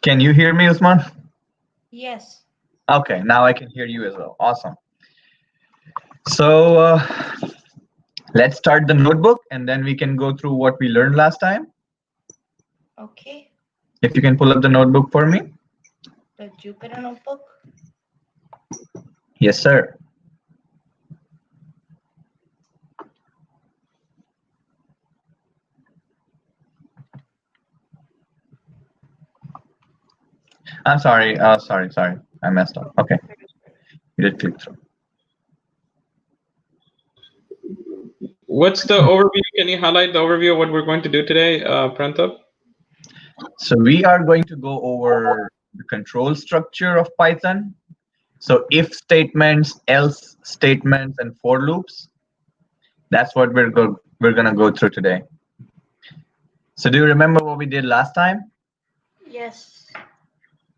Can you hear me, Usman? Yes. Okay, now I can hear you as well. Awesome. So let's start the notebook and then we can go through what we learned last time. Okay. If you can pull up the notebook for me. The Jupyter notebook. Yes, sir. I'm sorry. Sorry. I messed up. Okay. You did click through. What's the overview? Can you highlight the overview of what we're going to do today, Prantap? So we are going to go over the control structure of Python. So if statements, else statements, and for loops. That's what we're gonna go through today. So do you remember what we did last time? Yes.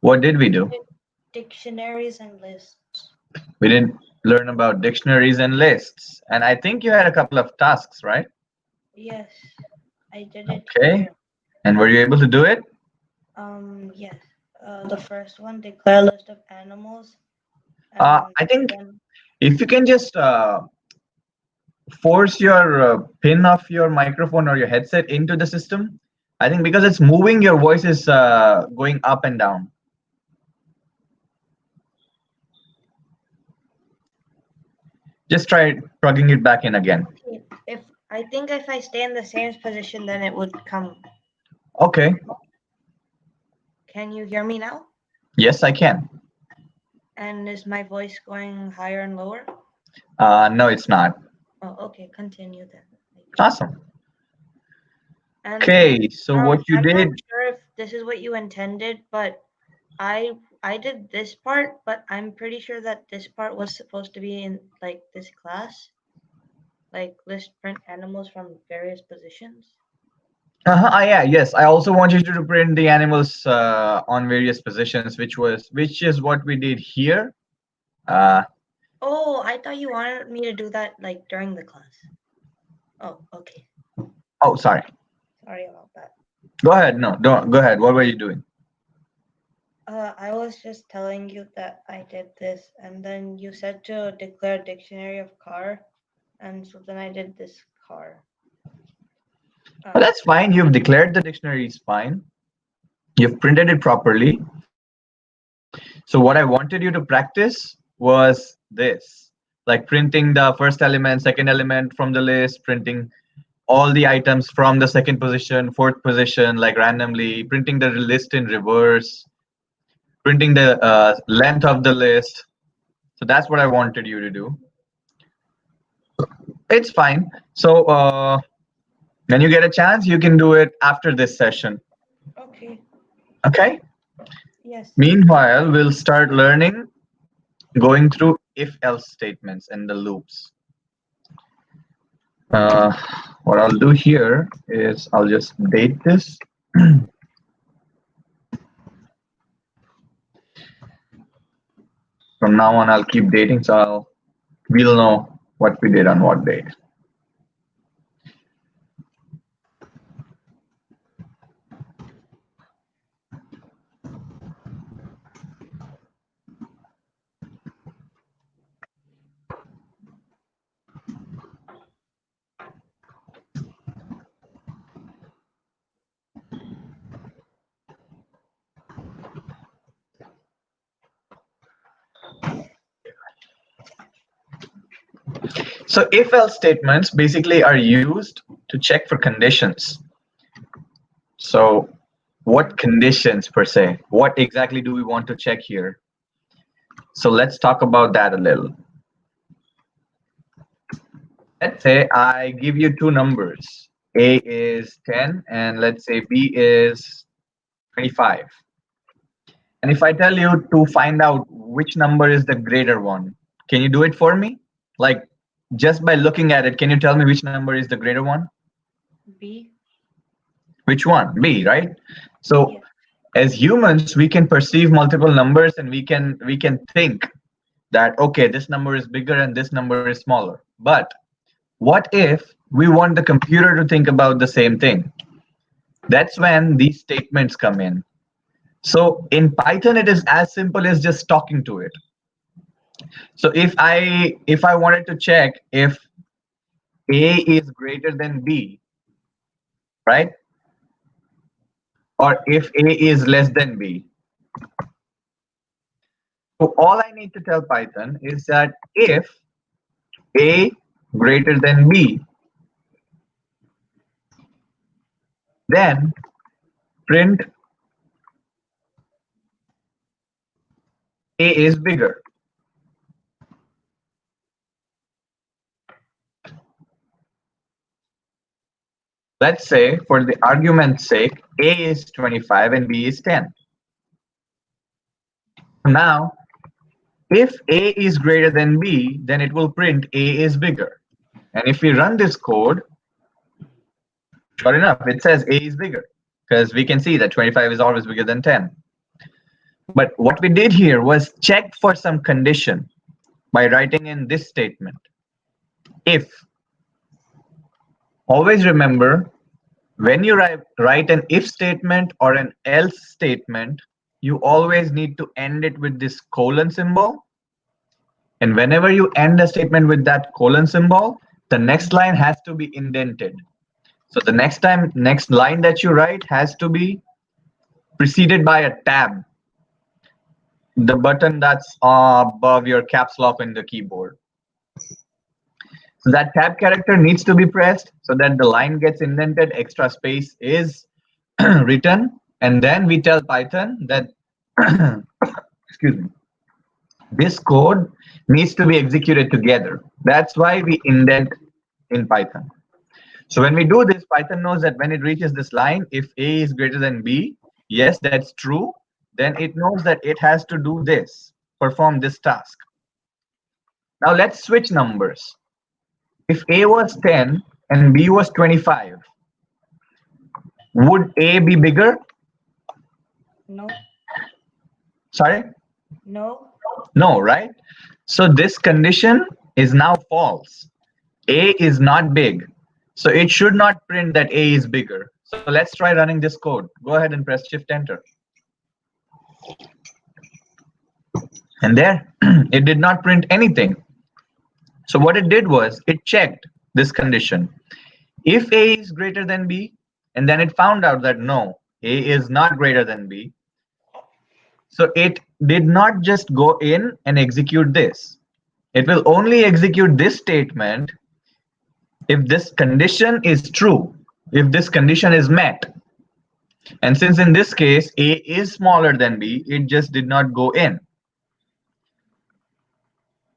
What did we do? Dictionaries and lists. We did learn about dictionaries and lists. And I think you had a couple of tasks, right? Yes. I did it Okay. here. And were you able to do it? Yes. The first one, declare a list of animals. I think if you can just force your pin of your microphone or your headset into the system, I think because it's moving, your voice is going up and down. Just try plugging it back in again. If I stay in the same position, then it would come. Okay. Can you hear me now? Yes, I can. And is my voice going higher and lower? No, it's not. Oh, okay. Continue then. Awesome. And, okay, so what you I'm did. not sure if this is what you intended, but I did this part, but I'm pretty sure that this part was supposed to be in like this class, like list print animals from various positions. Yeah, yes. I also want you to print the animals on various positions, which is what we did here. Oh, I thought you wanted me to do that like during the class. Oh, okay. Oh, sorry. Sorry about that. Go ahead. No, don't. Go ahead. What were you doing? I was just telling you that I did this, and then you said to declare dictionary of car, and so then I did this car. Well, that's fine. You've declared the dictionary is fine. You've printed it properly. So what I wanted you to practice was this, like printing the first element, second element from the list, printing all the items from the second position, fourth position, like randomly, printing the list in reverse, printing the length of the list. So that's what I wanted you to do. It's fine. So when you get a chance, you can do it after this session. Okay. Okay? Yes. Meanwhile, we'll start learning going through if-else statements and the loops. What I'll do here is I'll just date this. From now on, I'll keep dating, so we'll know what we did on what date. So if-else statements basically are used to check for conditions. So what conditions per se? What exactly do we want to check here? So let's talk about that a little. Let's say I give you two numbers. A is 10 and let's say B is 25. And if I tell you to find out which number is the greater one, can you do it for me? Like just by looking at it, can you tell me which number is the greater one? B. Which one? B, right? So as humans, we can perceive multiple numbers and we can think that, okay, this number is bigger and this number is smaller. But what if we want the computer to think about the same thing? That's when these statements come in. So in Python, it is as simple as just talking to it. So if I wanted to check if A is greater than B, right? Or if A is less than B. So all I need to tell Python is that if A greater than B, then print A is bigger. Let's say, for the argument's sake, A is 25 and B is 10. Now, if A is greater than B, then it will print A is bigger. And if we run this code, sure enough, it says A is bigger, because we can see that 25 is always bigger than 10. But what we did here was check for some condition by writing in this statement. If. Always remember, when you write an if statement or an else statement, you always need to end it with this colon symbol. And whenever you end a statement with that colon symbol, the next line has to be indented. So the next line that you write has to be preceded by a tab, the button that's above your caps lock in the keyboard. So that tab character needs to be pressed so that the line gets indented, extra space is written, and then we tell Python that excuse me, this code needs to be executed together. That's why we indent in Python. So when we do this, Python knows that when it reaches this line, if A is greater than B, yes, that's true, then it knows that it has to do this, perform this task. Now let's switch numbers. If A was 10 and B was 25, would A be bigger? No. Sorry? No. No, right? So this condition is now false. A is not big. So it should not print that A is bigger. So let's try running this code. Go ahead and press Shift Enter. And there, it did not print anything. So what it did was it checked this condition. If A is greater than B, and then it found out that no, A is not greater than B. So it did not just go in and execute this. It will only execute this statement if this condition is true, if this condition is met. And since in this case, A is smaller than B, it just did not go in.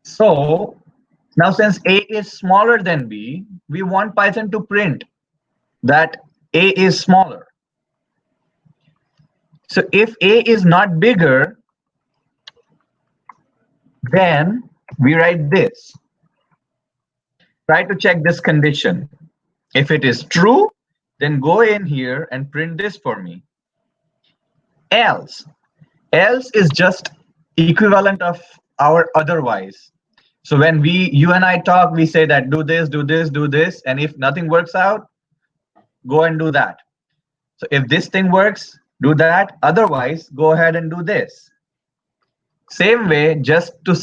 So now since A is smaller than B, we want Python to print that A is smaller. So if A is not bigger, then we write this. Try to check this condition. If it is true, then go in here and print this for me. Else is just equivalent of our otherwise. So when you and I talk, we say that do this, do this, do this, and if nothing works out, go and do that. So if this thing works, do that. Otherwise, go ahead and do this. Same way, just to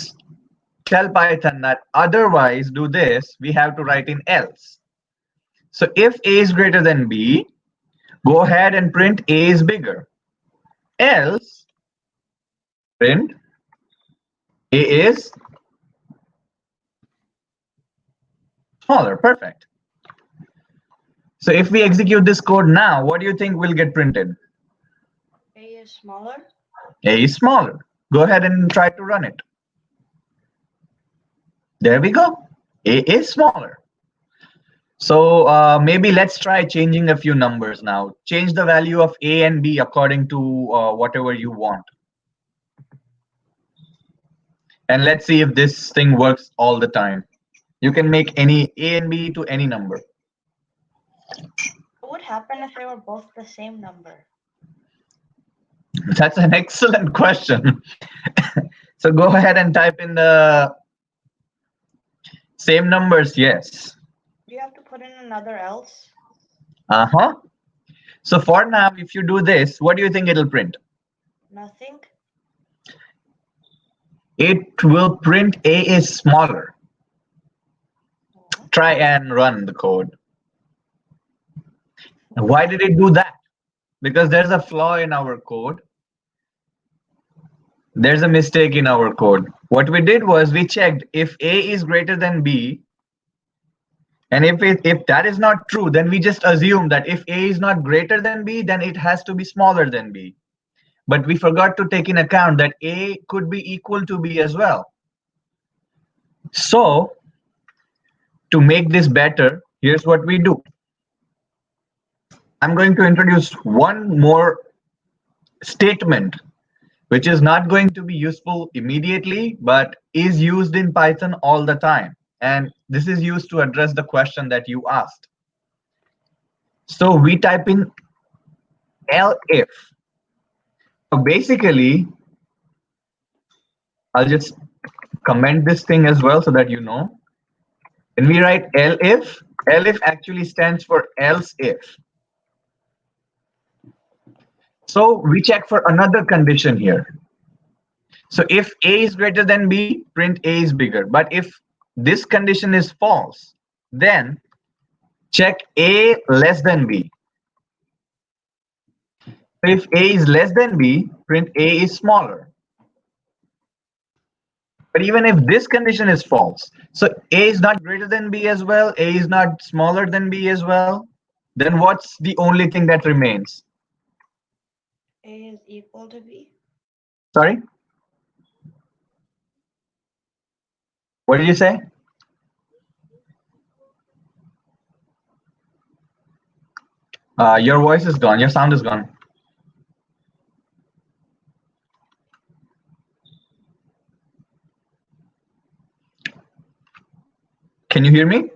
tell Python that otherwise do this, we have to write in else. So if A is greater than B, go ahead and print A is bigger. Else, print A is smaller. Perfect. So if we execute this code now, what do you think will get printed? A is smaller. A is smaller. Go ahead and try to run it. There we go. A is smaller. So maybe let's try changing a few numbers now. Change the value of A and B according to whatever you want. And let's see if this thing works all the time. You can make any A and B to any number. What would happen if they were both the same number? That's an excellent question. So go ahead and type in the same numbers, yes. Do you have to put in another else? So for now, if you do this, what do you think it'll print? Nothing? It will print A is smaller. Oh. Try and run the code. Why did it do that? Because there's a flaw in our code. There's a mistake in our code. What we did was we checked if A is greater than B, and if that is not true, then we just assume that if A is not greater than B, then it has to be smaller than B. But we forgot to take in account that A could be equal to B as well. So to make this better, here's what we do. I'm going to introduce one more statement, which is not going to be useful immediately, but is used in Python all the time. And this is used to address the question that you asked. So we type in elif. So basically, I'll just comment this thing as well so that you know. When we write elif, elif actually stands for else if. So we check for another condition here. So if A is greater than B, print A is bigger. But if this condition is false, then check A less than B. If A is less than B, print A is smaller. But even if this condition is false, so A is not greater than B as well, A is not smaller than B as well, then what's the only thing that remains? A is equal to B? Sorry? What did you say? Your voice is gone. Your sound is gone. Can you hear me?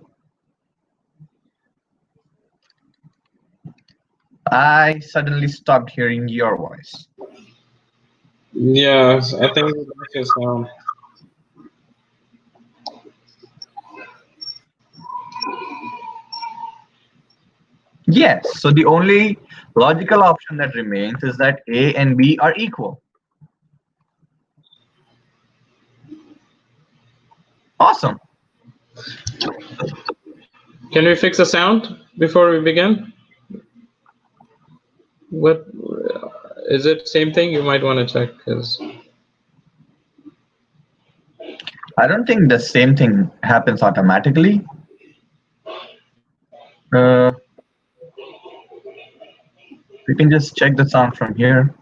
I suddenly stopped hearing your voice. Yes, I think that's his sound. Yes, so the only logical option that remains is that A and B are equal. Awesome. Can we fix the sound before we begin? What is it? Same thing? You might want to check because I don't think the same thing happens automatically. We can just check the sound from here.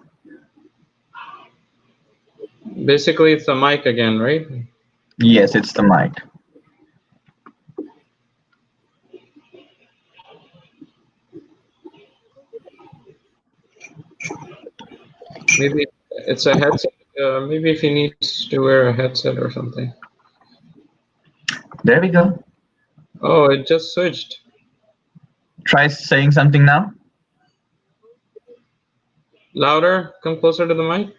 basically it's the mic again, right? Yes, it's the mic. Maybe it's a headset. Maybe if he needs to wear a headset or something. There we go. Oh, it just switched. Try saying something now. Louder. Come closer to the mic.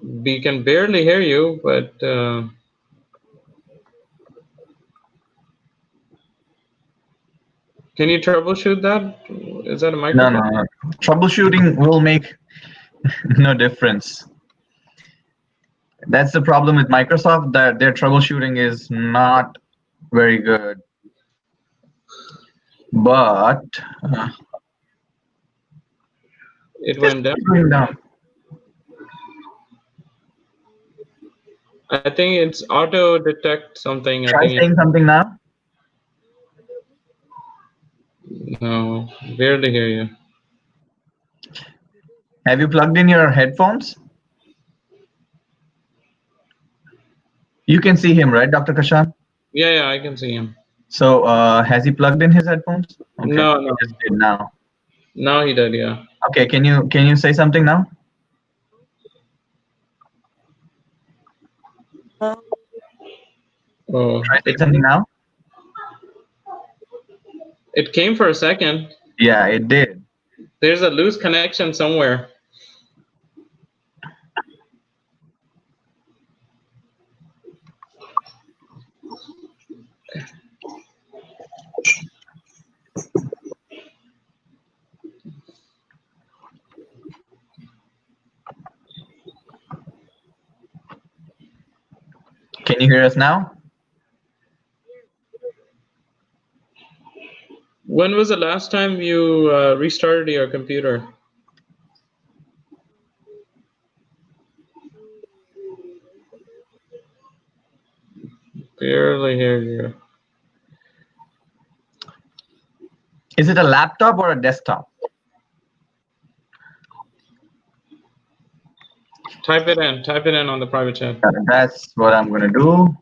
We can barely hear you, but can you troubleshoot that? Is that a microphone? No. Troubleshooting will make no difference. That's the problem with Microsoft, that their troubleshooting is not very good. But It went down. going down. I think it's auto detect something. I Try think saying something now. no, barely hear you. Have you plugged in your headphones? You can see him, right, Dr. Kashan? Yeah, I can see him. So has he plugged in his headphones? Okay, No. he just did now. Now he did, yeah. Okay, can you say something now? Oh, Try saying something now. it came for a second. Yeah, it did. There's a loose connection somewhere. Can you hear us now? When was the last time you restarted your computer? Barely hear you. Is it a laptop or a desktop? Type it in. Type it in on the private chat. That's what I'm going to do.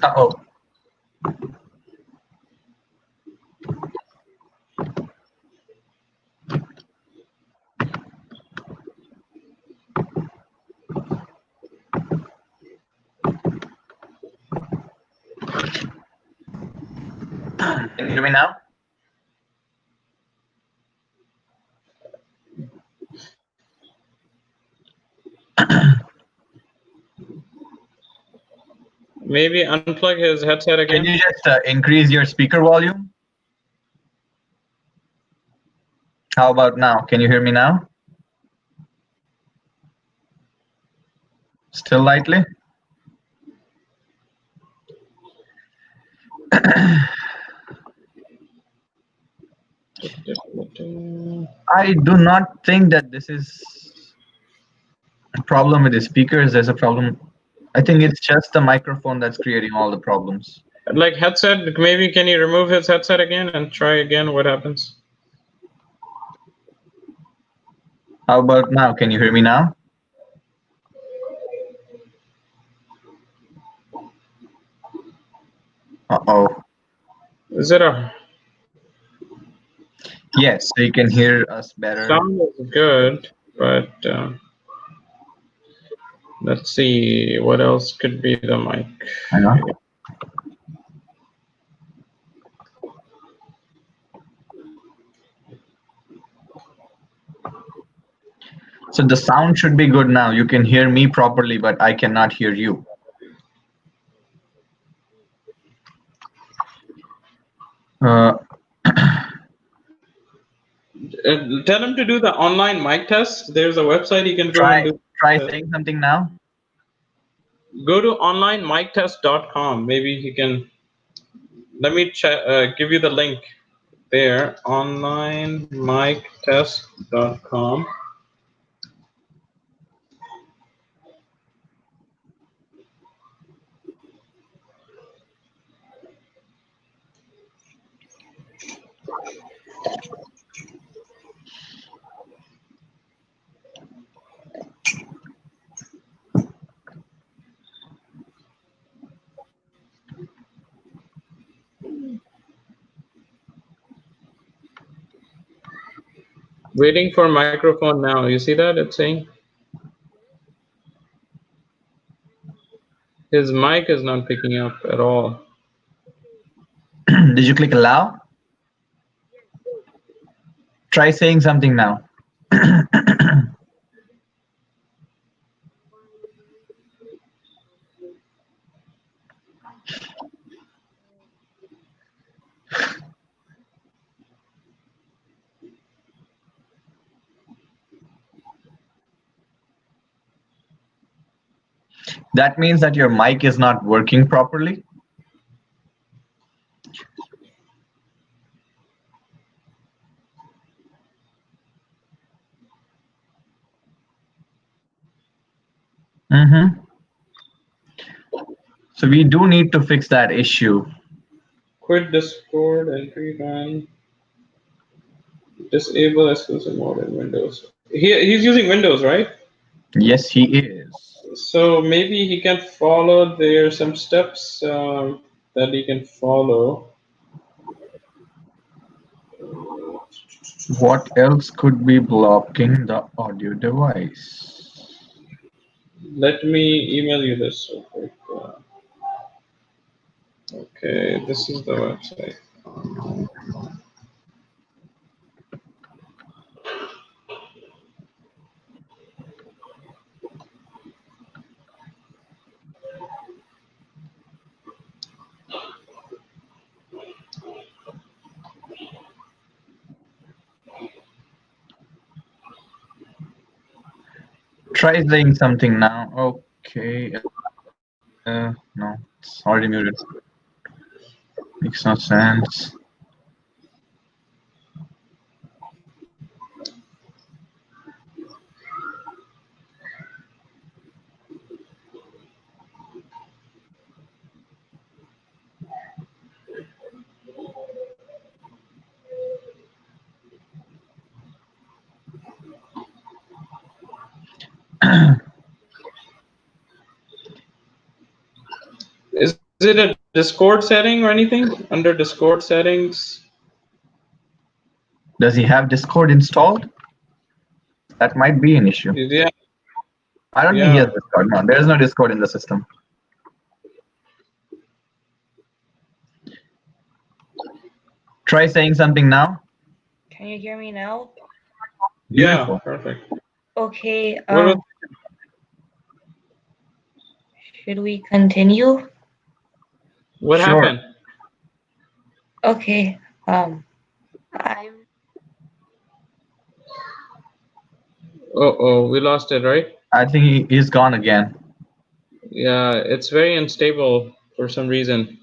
Uh-oh. Can you hear me now? Maybe unplug his headset again. Can you just increase your speaker volume? How about now? Can you hear me now? Still lightly? I do not think that this is a problem with the speakers. There's a problem. I think it's just the microphone that's creating all the problems. Like headset, maybe can you remove his headset again and try again? What happens? How about now? Can you hear me now? Uh-oh. Is it a Yes, so you can hear us better. sound is good, but let's see what else could be the mic. Hang on. So the sound should be good now. You can hear me properly, but I cannot hear you. Tell him to do the online mic test. There's a website you can go and do. Try saying something now. Go to onlinemictest.com. Maybe he can. Let me give you the link there. Onlinemictest.com. Waiting for microphone now. You see that? It's saying his mic is not picking up at all. Did you click allow? Try saying something now. That means that your mic is not working properly. So we do need to fix that issue. Quit Discord entry ban. Disable exclusive mode in Windows. He's using Windows, right? Yes, he is. So maybe he can follow. There are some steps that he can follow. What else could be blocking the audio device? Let me email you this real quick. Okay, this is the website. Try saying something now. Okay. No, it's already muted. Makes no sense. Is it a Discord setting or anything? Under Discord settings? Does he have Discord installed? That might be an issue. Yeah. I don't think he has Discord. No, there is no Discord in the system. Try saying something now. Can you hear me now? Beautiful. Yeah, perfect. Okay. What Should we continue? Sure. happened? Okay. I'm. Oh, we lost it, right? I think he's gone again. Yeah, it's very unstable for some reason.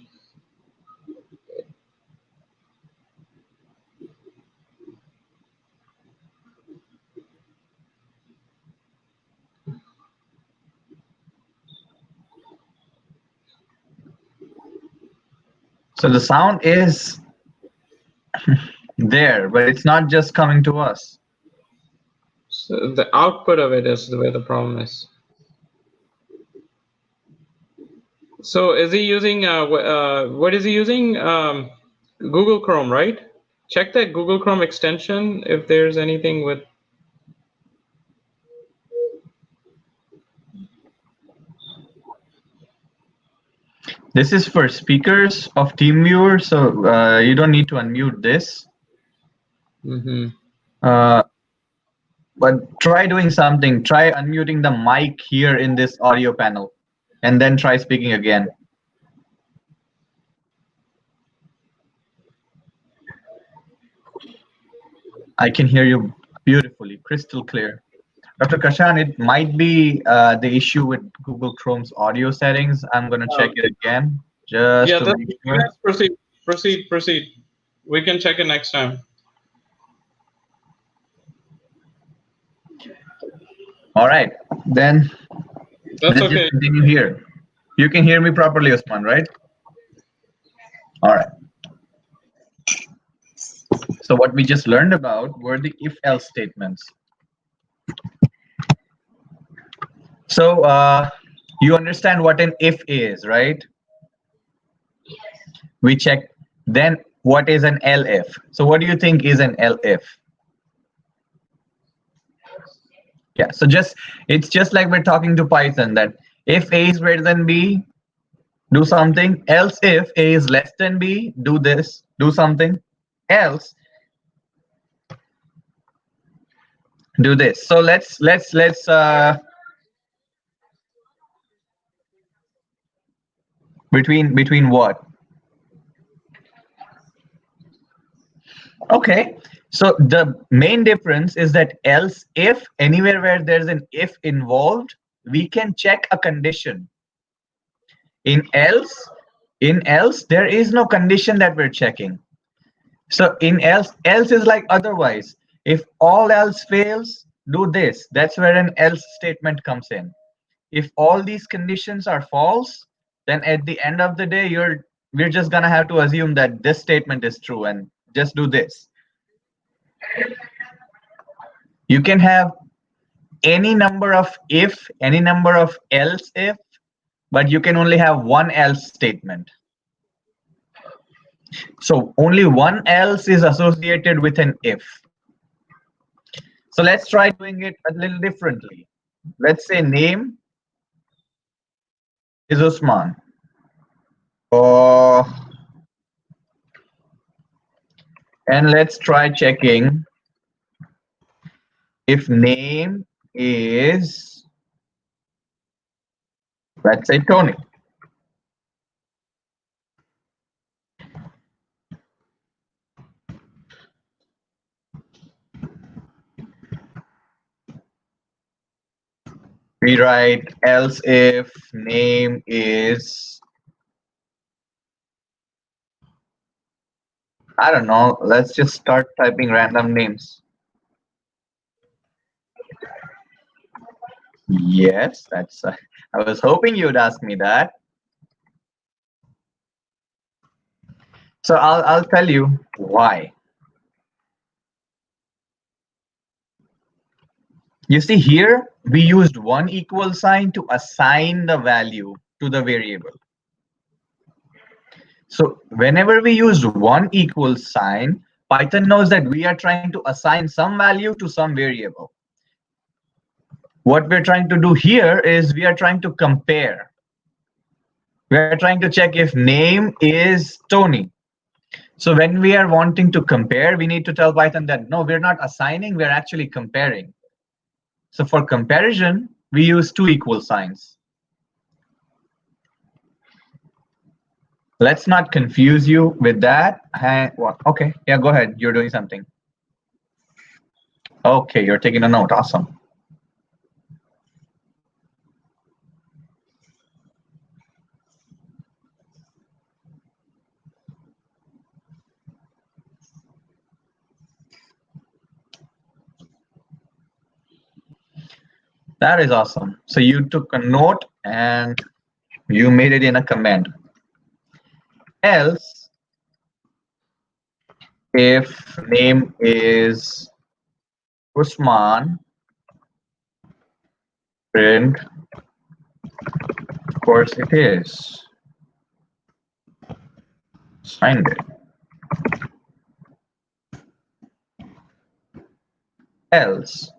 So the sound is there, but it's not just coming to us. So the output of it is where the problem is. So is he using what is he using? Google Chrome, right? Check that Google Chrome extension if there's anything with. This is for speakers of TeamViewer, so you don't need to unmute this. Mm-hmm. But try doing something. Try unmuting the mic here in this audio panel, and then try speaking again. I can hear you beautifully, crystal clear. Dr. Kashan, it might be the issue with Google Chrome's audio settings. I'm going to check it again, just Yeah, to that's, make sure. proceed. We can check it next time. All right, then That's let's okay. just continue here. You can hear me properly, Usman, right? All right. So what we just learned about were the if-else statements. So you understand what an if is, right? We check. Then what is an elif? So what do you think is an elif? Yeah, so it's just like we're talking to Python, that if a is greater than b, do something. Else if a is less than b, do this, do something else, do this. So let's between what? Okay, so the main difference is that else if, anywhere where there's an if involved, we can check a condition. In else there is no condition that we're checking. So in else is like otherwise. If all else fails, do this. That's where an else statement comes in. If all these conditions are false, then at the end of the day, we're just gonna have to assume that this statement is true and just do this. You can have any number of if, any number of else if, but you can only have one else statement. So only one else is associated with an if. So let's try doing it a little differently. Let's say name is Usman. And let's try checking if name is, let's say, Tony. We write else if name is, I don't know, let's just start typing random names. Yes, that's, I was hoping you'd ask me that. So I'll tell you why. You see here, we used one equal sign to assign the value to the variable. So whenever we use one equal sign, Python knows that we are trying to assign some value to some variable. What we're trying to do here is we are trying to compare. We're trying to check if name is Tony. So when we are wanting to compare, we need to tell Python that no, we're not assigning, we're actually comparing. So for comparison, we use two equal signs. Let's not confuse you with that. Okay, yeah, go ahead. You're doing something. Okay, you're taking a note. Awesome. That is awesome. So you took a note and you made it in a command. Else, if name is Usman, print, of course it is. Find it. Else,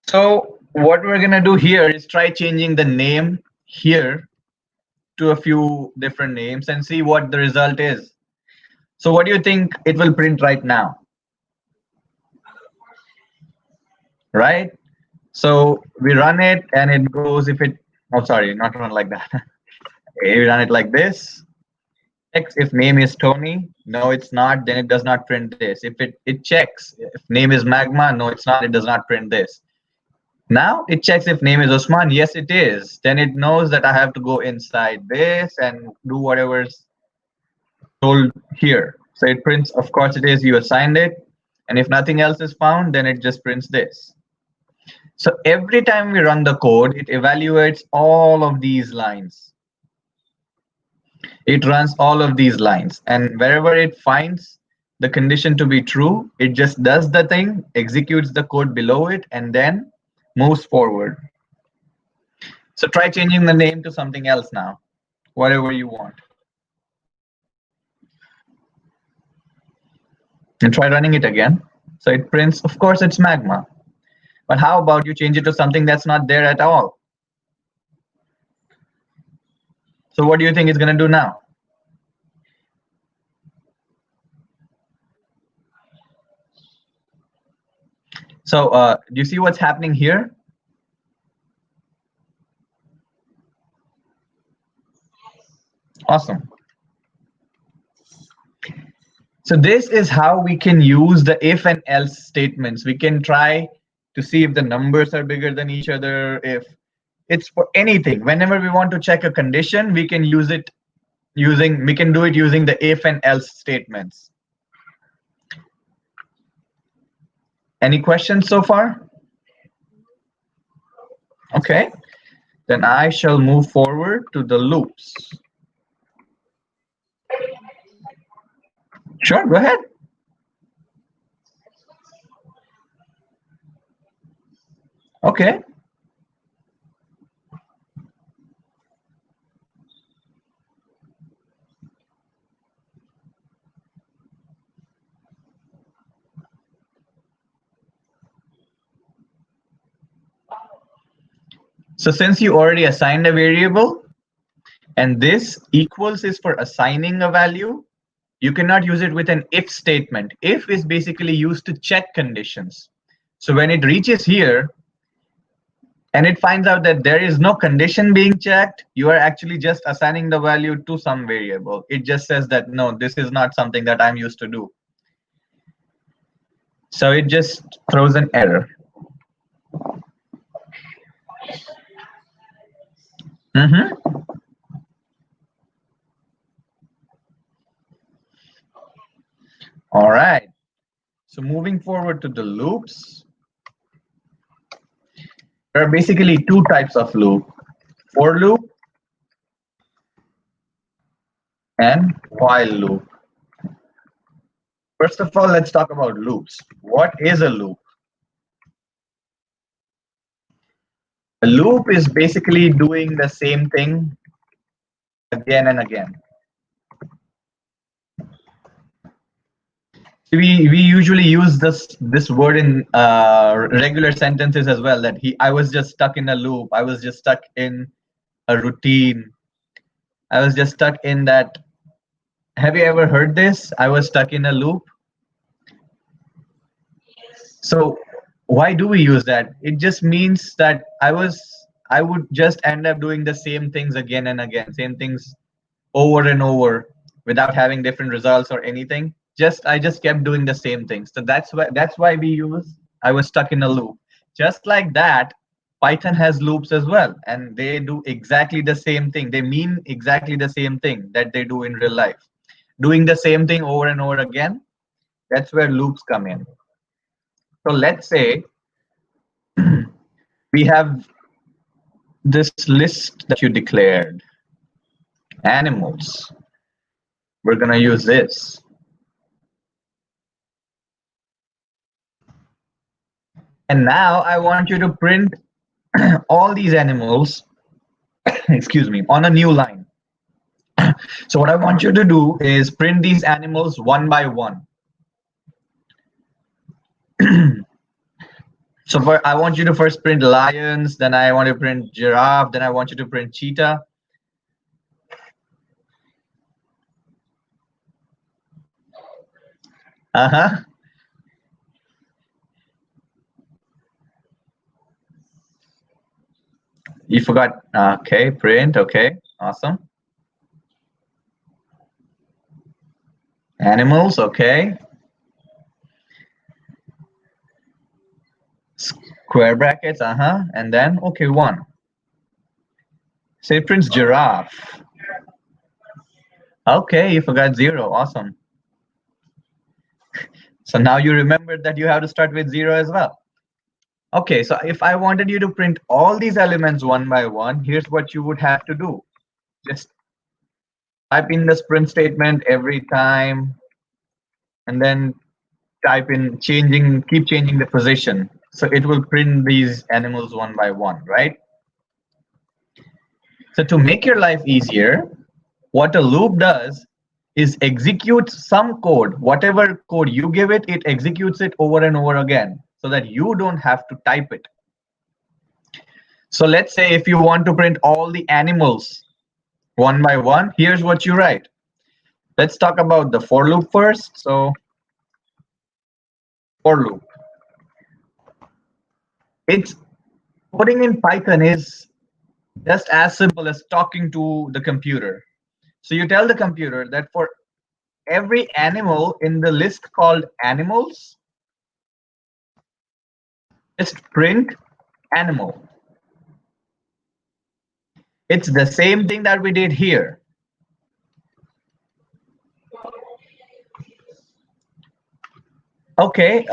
so what we're gonna do here is try changing the name here to a few different names and see what the result is. So what do you think it will print right now? Right? So we run it and it goes if it, oh sorry, not run like that. We run it like this. Checks if name is Tony. No, it's not. Then it does not print this. If it checks if name is Magma. No, it's not. It does not print this. Now it checks if name is Osman. Yes, it is. Then it knows that I have to go inside this and do whatever's told here. So it prints, of course it is, you assigned it. And if nothing else is found, then it just prints this. So every time we run the code, it evaluates all of these lines. It runs all of these lines, and wherever it finds the condition to be true, it just does the thing, executes the code below it, and then moves forward. So try changing the name to something else now, whatever you want. And try running it again. So it prints, of course, it's Magma. But how about you change it to something that's not there at all? So what do you think it's going to do now? So do you see what's happening here? Awesome. So this is how we can use the if and else statements. We can try to see if the numbers are bigger than each other, if it's for anything. Whenever we want to check a condition, we can use it using, we can do it using the if and else statements. Any questions so far? Okay, then I shall move forward to the loops. Sure, go ahead. Okay. So since you already assigned a variable, and this equals is for assigning a value, you cannot use it with an if statement. If is basically used to check conditions. So when it reaches here, and it finds out that there is no condition being checked, you are actually just assigning the value to some variable. It just says that, no, this is not something that I'm used to do. So it just throws an error. All right. So moving forward to the loops, there are basically two types of loop: for loop and while loop. First of all, let's talk about loops. What is a loop? A loop is basically doing the same thing again and again. We usually use this word in regular sentences as well, that I was just stuck in a loop, I was just stuck in a routine, I was just stuck in that. Have you ever heard this? I was stuck in a loop. So why do we use that? It just means that I would just end up doing the same things again and again, same things over and over without having different results or anything. I just kept doing the same things. So that's why we use I was stuck in a loop. Just like that, Python has loops as well, and they do exactly the same thing. They mean exactly the same thing that they do in real life. Doing the same thing over and over again, that's where loops come in. So let's say we have this list that you declared, animals. We're going to use this. And now I want you to print all these animals, excuse me, on a new line. So what I want you to do is print these animals one by one. So I want you to first print lions, then I want to print giraffe, then I want you to print cheetah. Uh-huh. You forgot. Okay, print. Okay, awesome. Animals. Okay. Square brackets. Uh-huh. And then, okay, one. Say prints giraffe. Okay, you forgot zero. Awesome. So now you remembered that you have to start with zero as well. Okay, so if I wanted you to print all these elements one by one, here's what you would have to do. Just type in this print statement every time, and then type in keep changing the position. So it will print these animals one by one, right? So to make your life easier, what a loop does is executes some code. Whatever code you give it, it executes it over and over again so that you don't have to type it. So let's say if you want to print all the animals one by one, here's what you write. Let's talk about the for loop first. So for loop. It's coding in Python is just as simple as talking to the computer. So you tell the computer that for every animal in the list called animals, just print animal. It's the same thing that we did here. Okay.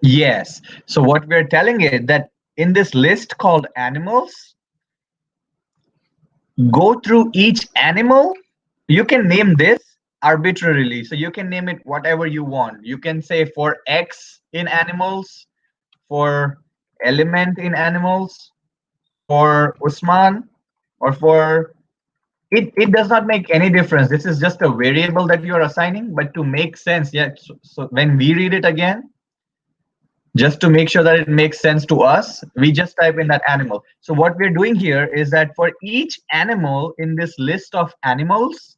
Yes. So what we're telling it that in this list called animals, go through each animal. You can name this arbitrarily. So you can name it whatever you want. You can say for X in animals, for element in animals, for Usman, or for it does not make any difference. This is just a variable that you are assigning, but to make sense, yeah. So when we read it again, Just to make sure that it makes sense to us, we just type in that animal. So what we're doing here is that for each animal in this list of animals,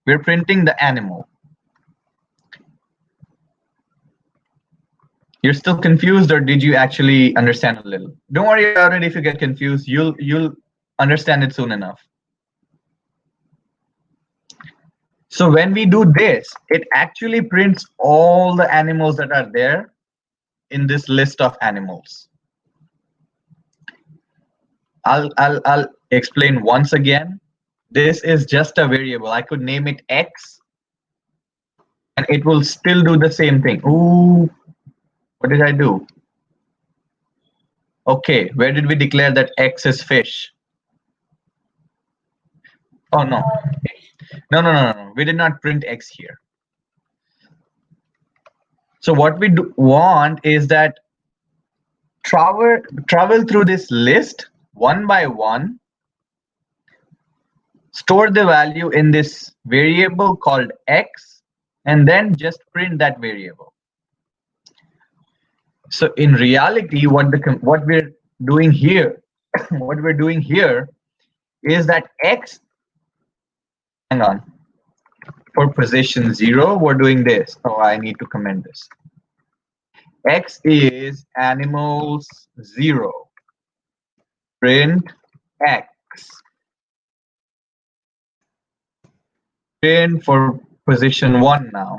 we're printing the animal. You're still confused, or did you actually understand a little? Don't worry about it if you get confused. You'll understand it soon enough. So when we do this, it actually prints all the animals that are there in this list of animals. I'll explain once again. This is just a variable. I could name it X, and it will still do the same thing. Ooh, what did I do? Okay, where did we declare that X is fish? Oh no. No. We did not print X here. So what we want is that travel through this list one by one, store the value in this variable called X, and then just print that variable. So in reality, what we're doing here, what we're doing here is that X, hang on, for position 0, we're doing this. Oh, I need to comment this. X is animals 0. Print X. Print for position 1 now.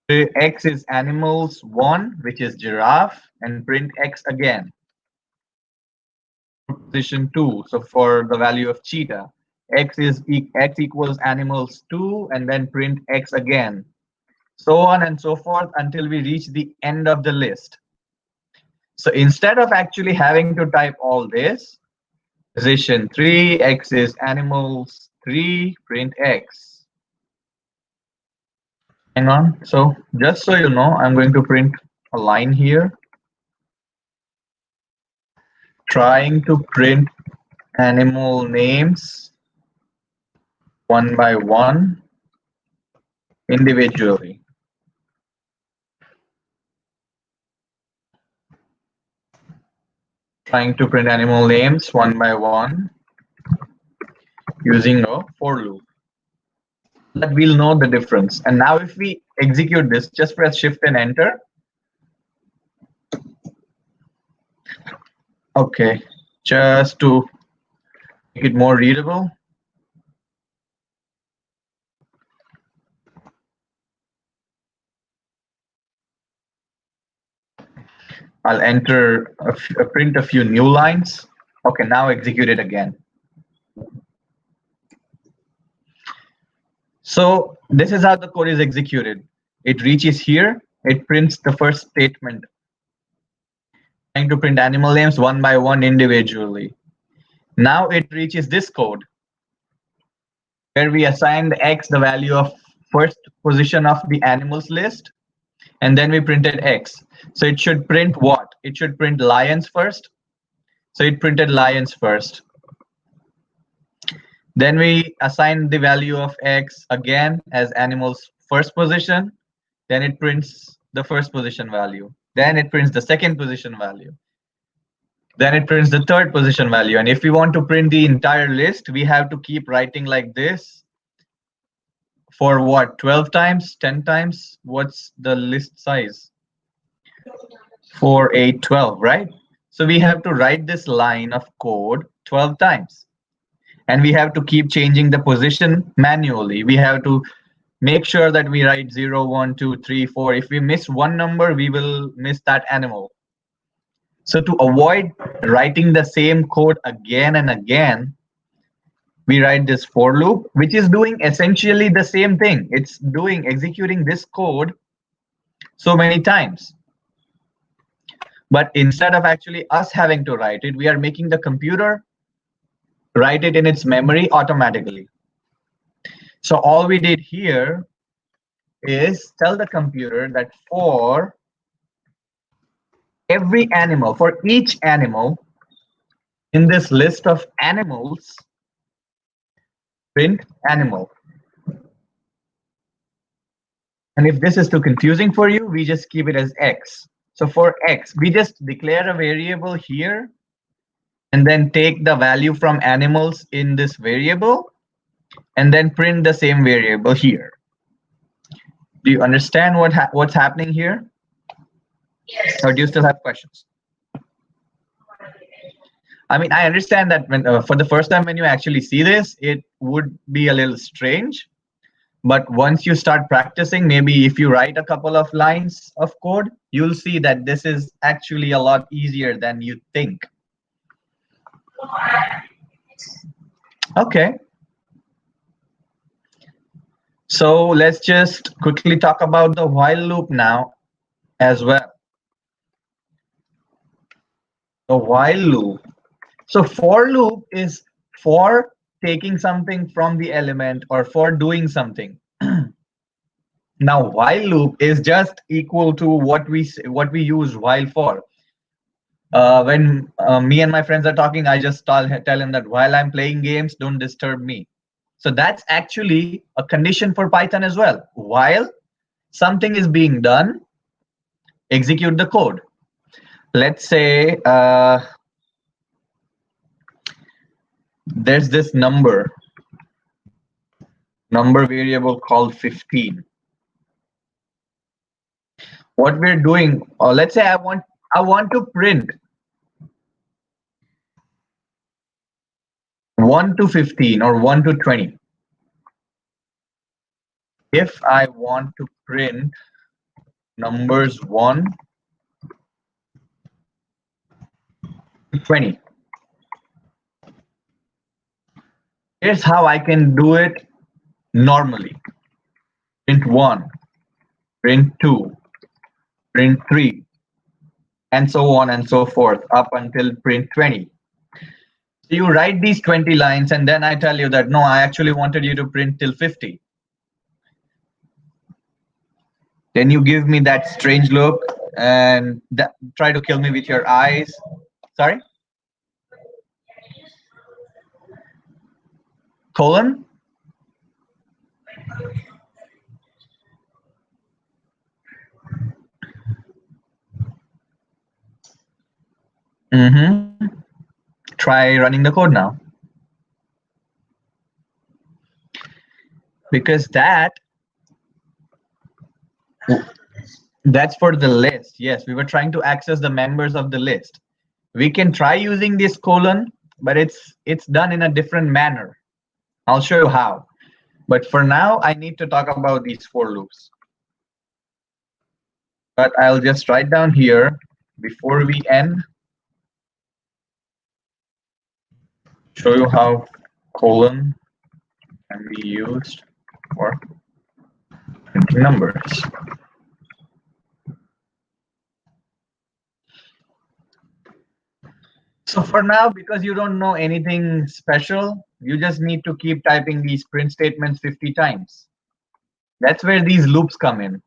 X is animals 1, which is giraffe, and print X again. Position 2, so for the value of cheetah, X equals animals 2, and then print X again. So on and so forth until we reach the end of the list. So instead of actually having to type all this, position 3, X is animals 3, print X. Hang on. So just so you know, I'm going to print a line here. Trying to print animal names one by one individually. Trying to print animal names one by one using a for loop. That we'll know the difference. And now if we execute this, just press Shift and Enter. Okay, just to make it more readable. I'll enter print a few new lines. Okay, now execute it again. So this is how the code is executed. It reaches here, it prints the first statement. Trying to print animal names one by one individually. Now it reaches this code where we assigned X the value of first position of the animals list, and then we printed X. So it should print what? It should print lions first. So it printed lions first. Then we assigned the value of X again as animals first position. Then it prints the first position value. Then it prints the second position value. Then it prints the third position value. And if we want to print the entire list, we have to keep writing like this for what, 12 times, 10 times? What's the list size? 4, 8, 12, right? So we have to write this line of code 12 times. And we have to keep changing the position manually. We have to make sure that we write 0, 1, 2, 3, 4. If we miss one number, we will miss that animal. So to avoid writing the same code again and again, we write this for loop, which is doing essentially the same thing. It's executing this code so many times. But instead of actually us having to write it, we are making the computer write it in its memory automatically. So all we did here is tell the computer that for every animal, for each animal in this list of animals, print animal. And if this is too confusing for you, we just keep it as X. So for x, we just declare a variable here and then take the value from animals in this variable and then print the same variable here. Do you understand what's happening here? Yes. Or do you still have questions? I mean, I understand that when for the first time when you actually see this, it would be a little strange. But once you start practicing, maybe if you write a couple of lines of code, you'll see that this is actually a lot easier than you think. Okay. So let's just quickly talk about the while loop now as well. The while loop. So for loop is for taking something from the element or for doing something. Now while loop is just equal to what we use while for. When me and my friends are talking, I just tell him that while I'm playing games, don't disturb me. So that's actually a condition for Python as well. While something is being done, execute the code. Let's say there's this number variable called 15. What we're doing, or let's say I want to print 1 to 15 or 1 to 20. If I want to print numbers 1 to 20, here's how I can do it normally. Print 1, print 2, print 3, and so on and so forth up until print 20. So you write these 20 lines and then I tell you that no, I actually wanted you to print till 50. Then you give me that strange look and try to kill me with your eyes. Sorry? Colon? Try running the code now. Because that's for the list. Yes, we were trying to access the members of the list. We can try using this colon, but it's done in a different manner. I'll show you how. But for now, I need to talk about these for loops. But I'll just write down here before we end, show you how colon can be used for printing numbers. So for now, because you don't know anything special, you just need to keep typing these print statements 50 times. That's where these loops come in.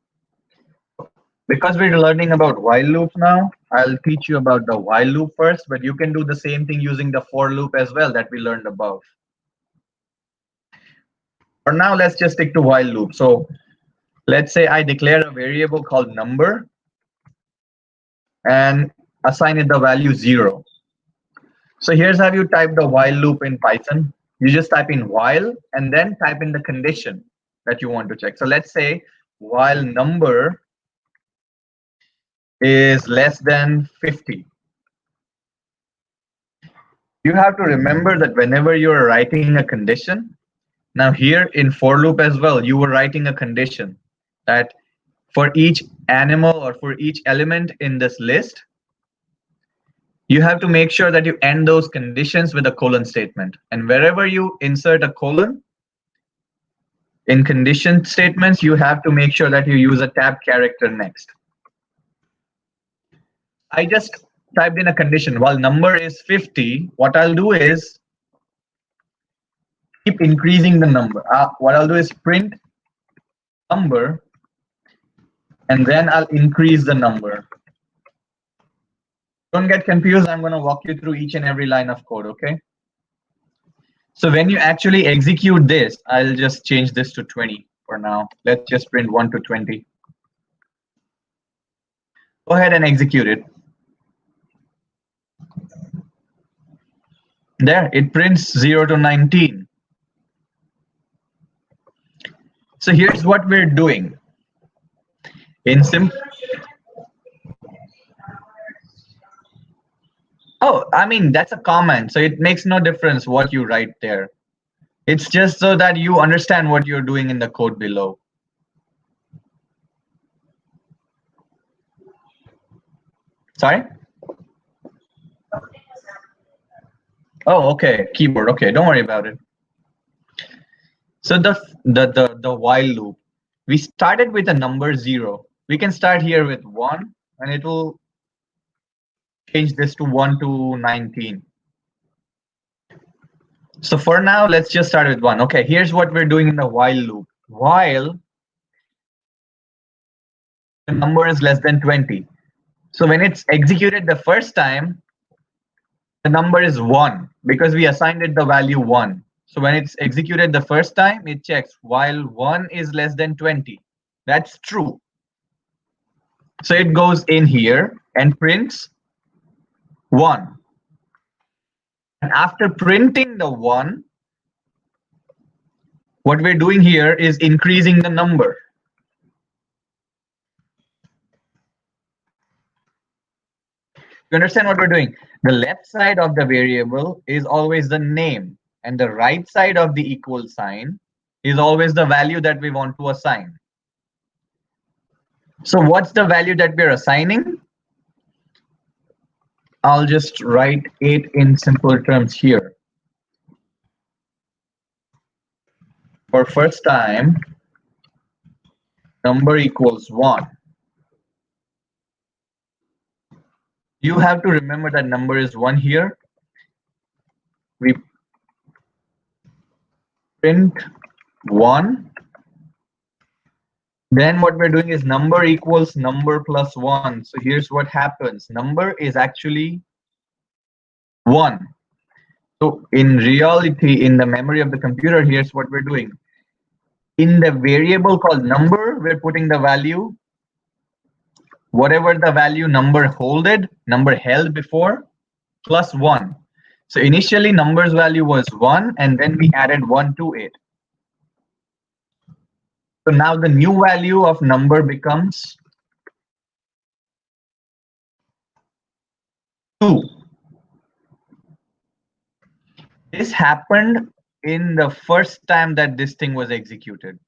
Because we're learning about while loop now, I'll teach you about the while loop first, but you can do the same thing using the for loop as well that we learned above. For now, let's just stick to while loop. So let's say I declare a variable called number and assign it the value 0. So here's how you type the while loop in Python. You just type in while and then type in the condition that you want to check. So let's say while number is less than 50. You have to remember that whenever you're writing a condition, now here in for loop as well, you were writing a condition that for each animal or for each element in this list, you have to make sure that you end those conditions with a colon statement. And wherever you insert a colon in condition statements, you have to make sure that you use a tab character next. I just typed in a condition while number is 50. What I'll do is keep increasing the number. What I'll do is print number and then I'll increase the number. Don't get confused. I'm going to walk you through each and every line of code, okay? So when you actually execute this, I'll just change this to 20 for now. Let's just print 1 to 20. Go ahead and execute it. There, it prints 0 to 19. So here's what we're doing. In simple. Oh, I mean, that's a comment, so it makes no difference what you write there. It's just so that you understand what you're doing in the code below. Sorry? Oh, okay, keyboard. Okay, don't worry about it. So the while loop, we started with a number 0. We can start here with 1, and it will change this to 1 to 19. So for now, let's just start with 1. Okay, here's what we're doing in the while loop. While the number is less than 20. So when it's executed the first time, the number is 1 because we assigned it the value 1. So when it's executed the first time, it checks while 1 is less than 20. That's true. So it goes in here and prints 1. And after printing the 1, what we're doing here is increasing the number. You understand what we're doing? The left side of the variable is always the name, and the right side of the equal sign is always the value that we want to assign. So what's the value that we're assigning? I'll just write it in simple terms here. For first time, number equals 1. You have to remember that number is 1 here. We print 1. Then what we're doing is number equals number plus 1. So here's what happens. Number is actually 1. So in reality, in the memory of the computer, here's what we're doing. In the variable called number, we're putting the value, whatever the value number held before, plus 1. So initially number's value was 1, and then we added 1 to it. So now the new value of number becomes 2. This happened in the first time that this thing was executed.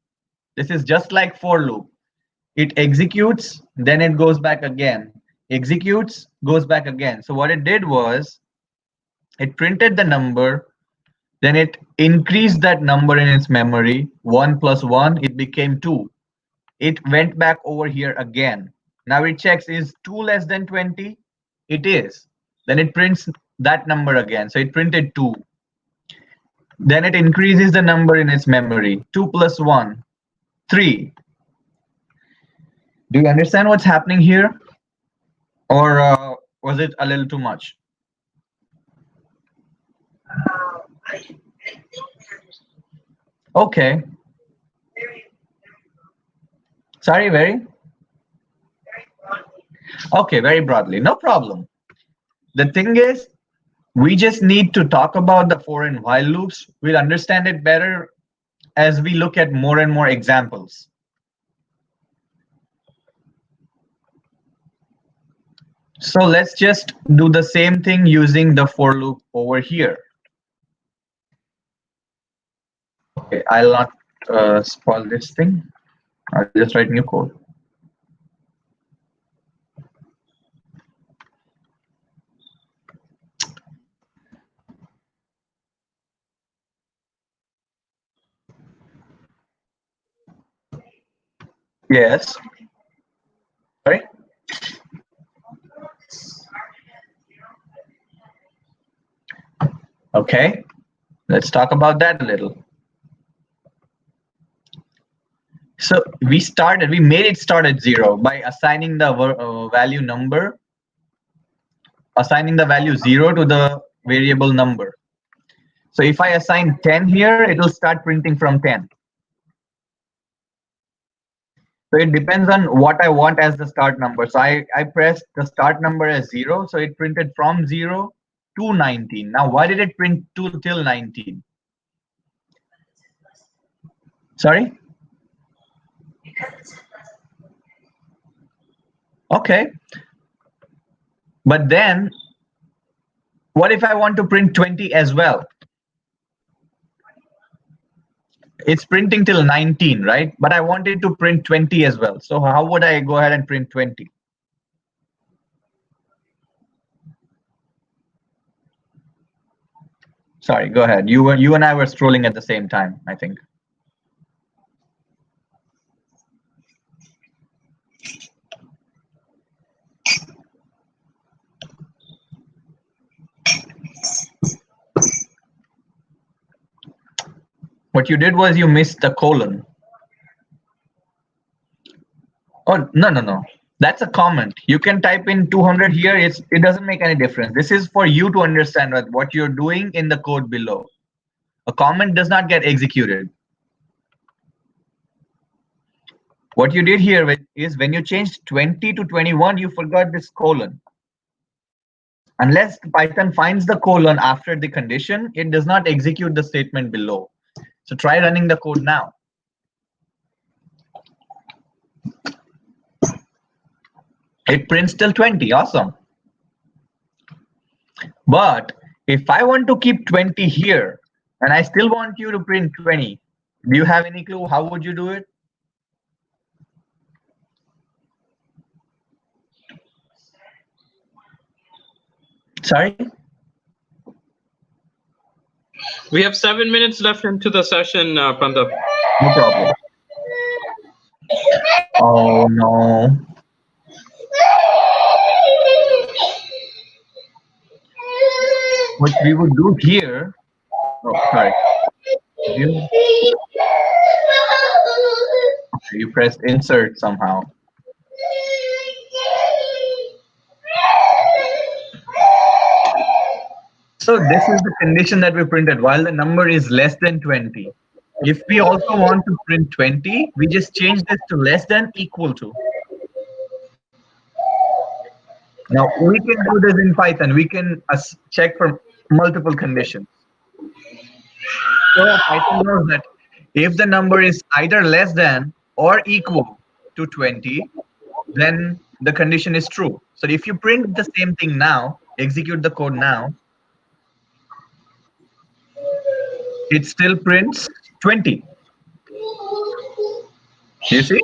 This is just like for loop. It executes, then it goes back again. Executes, goes back again. So what it did was, it printed the number, then it increased that number in its memory. 1 plus 1, it became 2. It went back over here again. Now it checks, is 2 less than 20? It is. Then it prints that number again. So it printed 2. Then it increases the number in its memory. 2 plus 1, 3. Do you understand what's happening here? Or was it a little too much? Okay. Sorry, very? Okay, very broadly. No problem. The thing is, we just need to talk about the for and while loops. We'll understand it better as we look at more and more examples. So let's just do the same thing using the for loop over here. Okay, I'll not spoil this thing. I'll just write new code. Yes. Sorry? Okay, let's talk about that a little. So we made it start at 0 by assigning the value number, assigning the value 0 to the variable number. So if I assign 10 here, it will start printing from 10. So it depends on what I want as the start number. So I pressed the start number as 0. So it printed from 0 to 19. Now, why did it print till 19? Sorry? Okay. But then, what if I want to print 20 as well? It's printing till 19, right? But I wanted to print 20 as well. So how would I go ahead and print 20? Sorry, go ahead. You and I were scrolling at the same time, I think. What you did was you missed the colon. Oh, no. That's a comment. You can type in 200 here. It doesn't make any difference. This is for you to understand what you're doing in the code below. A comment does not get executed. What you did here is when you changed 20 to 21, you forgot this colon. Unless Python finds the colon after the condition, it does not execute the statement below. So try running the code now. It prints till 20, awesome. But if I want to keep 20 here, and I still want you to print 20, do you have any clue how would you do it? Sorry? We have 7 minutes left into the session, Prantav. No problem. Oh no. What we would do here, oh sorry. You pressed insert somehow. So this is the condition that we printed while the number is less than 20. If we also want to print 20, we just change this to less than equal to. Now we can do this in Python. We can check for multiple conditions. So Python knows that if the number is either less than or equal to 20, then the condition is true. So if you print the same thing now, execute the code now, it still prints 20. You see?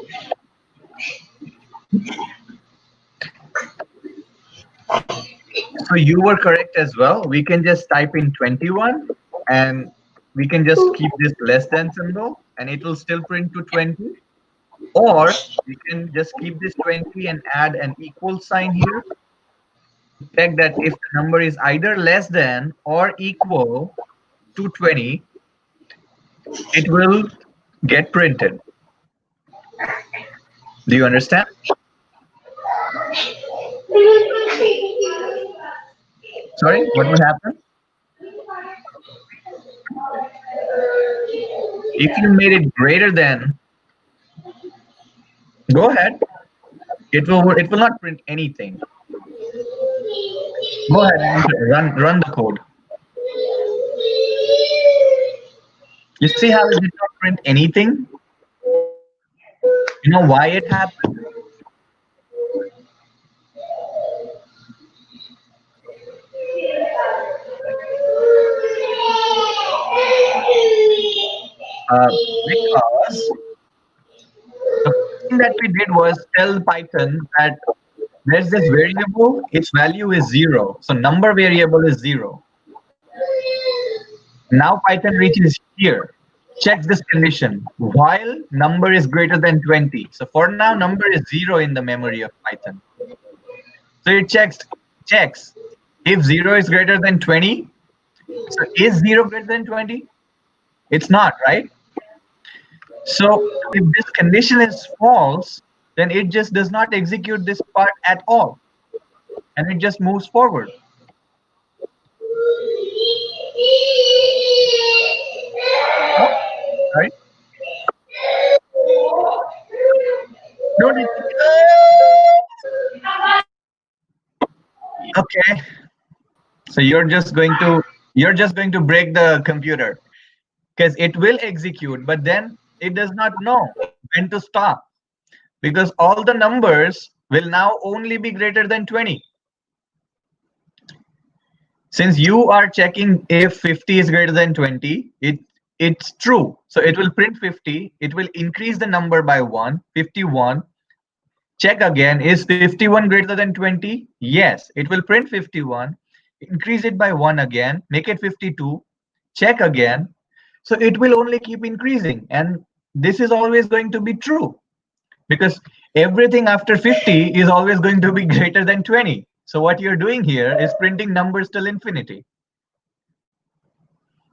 So you were correct as well. We can just type in 21 and we can just keep this less than symbol and it will still print to 20. Or we can just keep this 20 and add an equal sign here. Check that if the number is either less than or equal to 20, it will get printed. Do you understand? Sorry, what would happen? If you made it greater than, go ahead. It will not print anything. Go ahead and run the code. You see how it did not print anything? You know why it happened? Because the thing that we did was tell Python that there's this variable, its value is 0. So number variable is 0. Now Python reaches here, checks this condition while number is greater than 20. So for now, number is 0 in the memory of Python. So it checks if 0 is greater than 20. So is 0 greater than 20? It's not, right? So if this condition is false, then it just does not execute this part at all. And it just moves forward. Oh, right? So you're just going to break the computer, because it will execute, but then it does not know when to stop, because all the numbers will now only be greater than 20. Since you are checking if 50 is greater than 20, it's true. So it will print 50, it will increase the number by 1, 51. Check again, is 51 greater than 20? Yes, it will print 51, increase it by 1 again, make it 52, check again. So it will only keep increasing, and this is always going to be true, because everything after 50 is always going to be greater than 20. So what you're doing here is printing numbers till infinity.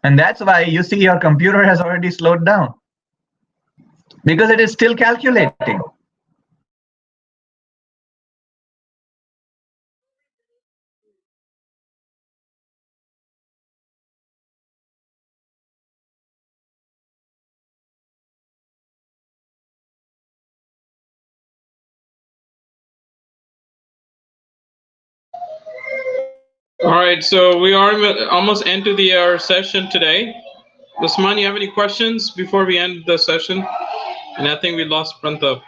And that's why you see your computer has already slowed down, because it is still calculating. All right, so we are almost into the our session today. Usman, you have any questions before we end the session? And I think we lost Prantap.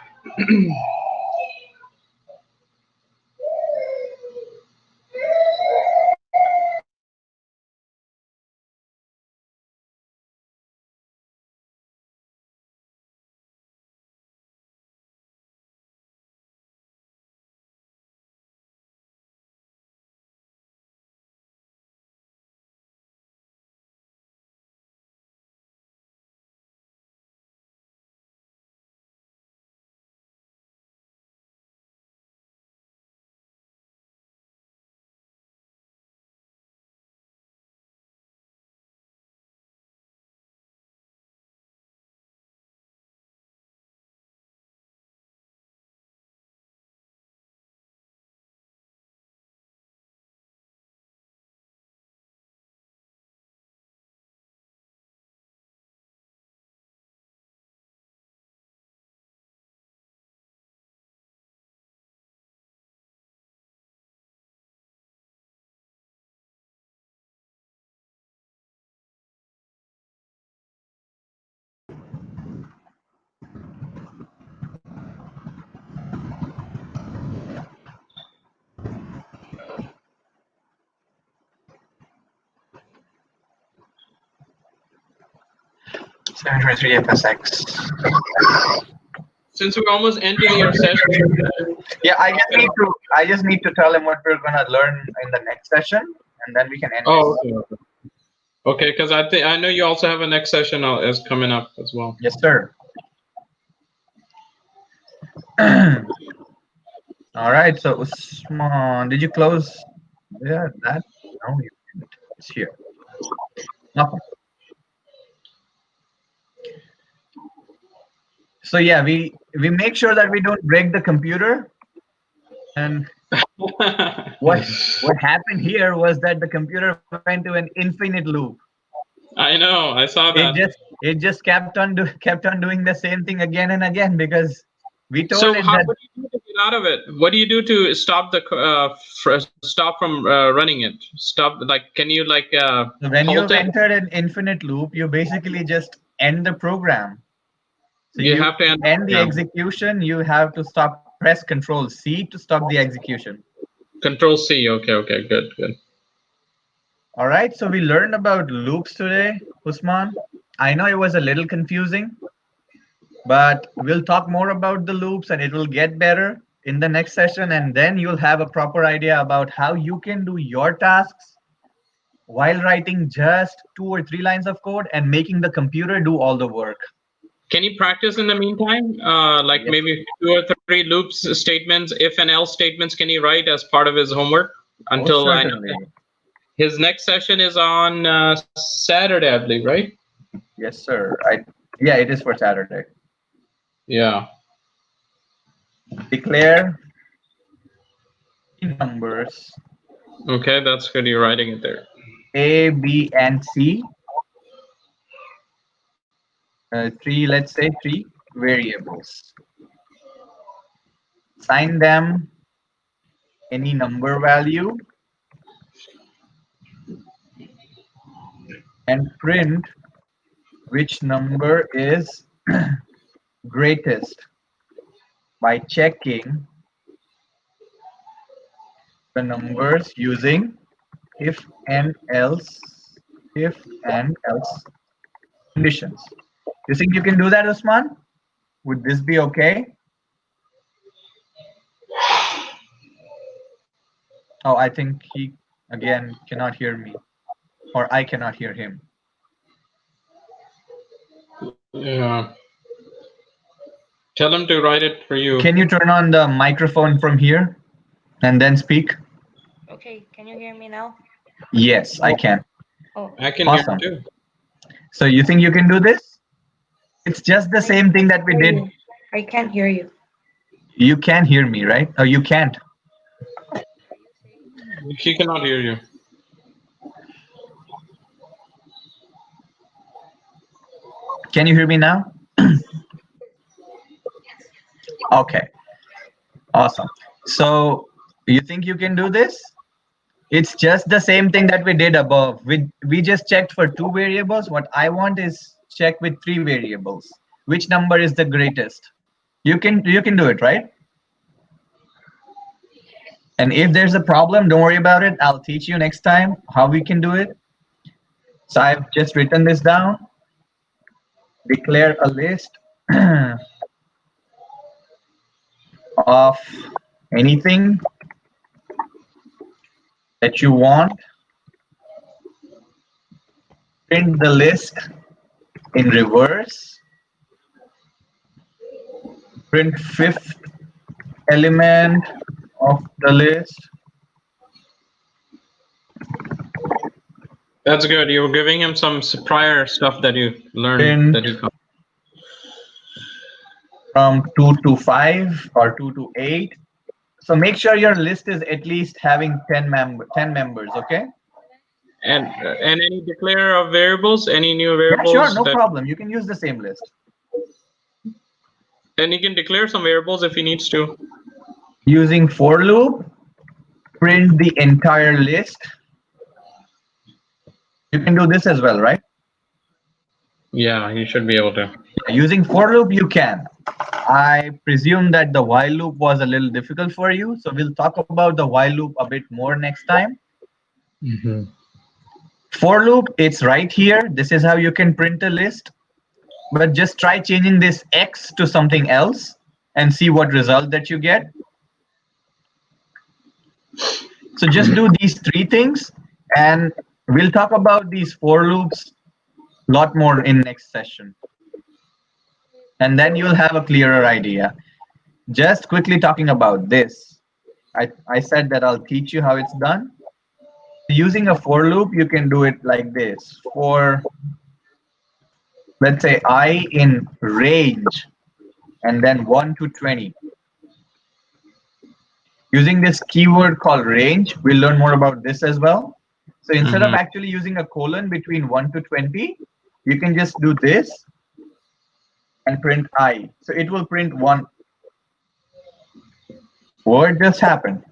FSX. Since we're almost ending our session. Yeah, I just need to tell him what we're gonna learn in the next session, and then we can end. Oh, okay. Because I know you also have a next session is coming up as well. Yes, sir. All right. So Usman, did you close? Yeah, that. No, you didn't. It's here. Nothing. So yeah, we make sure that we don't break the computer. And what happened here was that the computer went to an infinite loop. I know. I saw that. It just kept on doing the same thing again and again, because we told it that. What do you do to get out of it? What do you do to stop the stop from running it? Stop. Like, can you like? When you've entered an infinite loop, you basically just end the program. So you have to end the execution. You have to press Control C to stop the execution. Control C. Okay. Good. All right. So we learned about loops today, Usman. I know it was a little confusing, but we'll talk more about the loops, and it will get better in the next session. And then you'll have a proper idea about how you can do your tasks while writing just 2 or 3 lines of code and making the computer do all the work. Can you practice in the meantime? Like Yes. maybe 2 or 3 loops statements, if and else statements, can you write as part of his homework? Until certainly. His next session is on Saturday, I believe, right? Yes, sir. Yeah, it is for Saturday. Yeah. Declare numbers. Okay, that's good. You're writing it there. A, B, and C. 3, let's say 3 variables. Assign them any number value and print which number is greatest by checking the numbers using if and else if and else conditions. You think you can do that, Usman? Would this be okay? Oh, I think he again cannot hear me, or I cannot hear him. Yeah. Tell him to write it for you. Can you turn on the microphone from here and then speak? Okay, can you hear me now? Yes, I can. Oh, I can Awesome. hear too. So you think you can do this? It's just the same thing that we hear did. you. I can't hear you. You can hear me, right? Oh, you can't. She cannot hear you. Can you hear me now? Okay, awesome. So you think you can do this? It's just the same thing that we did above. We just checked for 2 variables. What I want is check with 3 variables. Which number is the greatest? You can do it, right? And if there's a problem, don't worry about it. I'll teach you next time how we can do it. So I've just written this down. Declare a list of anything that you want. Print the list in reverse. Print fifth element of the list. That's good. You were giving him some prior stuff that you learned that he got. From 2 to 5 or 2 to 8. So make sure your list is at least having 10 members, okay? And any declare of variables, any new Yeah, variables sure, no that, problem. You can use the same list. and he can declare some variables if he needs to. Using for loop, print the entire list. You can do this as well, right? Yeah, he should be able to. Using for loop, you can. I presume that the while loop was a little difficult for you, so we'll talk about the while loop a bit more next time. For loop, it's right here. This is how you can print a list, but just try changing this X to something else and see what result that you get. So just do these 3 things, and we'll talk about these for loops a lot more in next session. And then you'll have a clearer idea. Just quickly talking about this. I said that I'll teach you how it's done. Using a for loop, you can do it like this. For, let's say, I in range, and then 1 to 20. Using this keyword called range, we'll learn more about this as well. So instead of actually using a colon between 1 to 20, you can just do this and print I. So it will print 1. What just happened?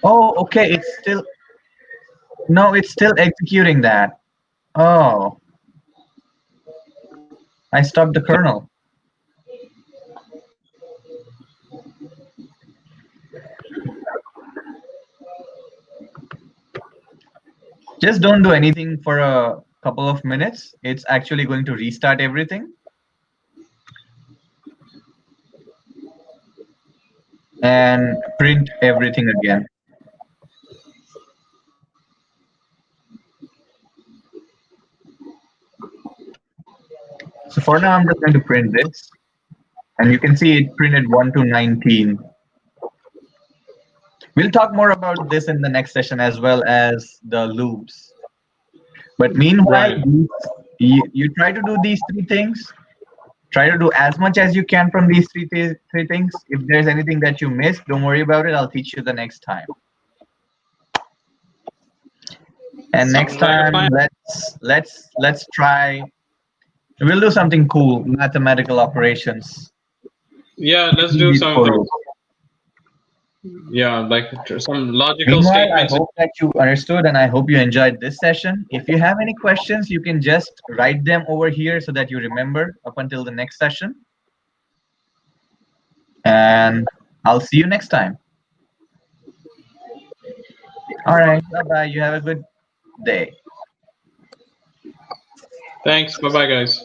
Oh, okay, it's still, no, it's still executing that. Oh, I stopped the kernel. Just don't do anything for a couple of minutes. It's actually going to restart everything. And print everything again. So for now, I'm just going to print this. And you can see it printed 1 to 19. We'll talk more about this in the next session as well as the loops. But meanwhile, you try to do these 3 things. Try to do as much as you can from these three things. If there's anything that you missed, don't worry about it. I'll teach you the next time. And next time, let's try. We'll do something cool, mathematical operations. Yeah, let's do some. Yeah, like some logical Meanwhile, I statements. hope that you understood and I hope you enjoyed this session. If you have any questions, you can just write them over here so that you remember up until the next session. And I'll see you next time. All right. Bye-bye. You have a good day. Thanks. Bye bye, guys.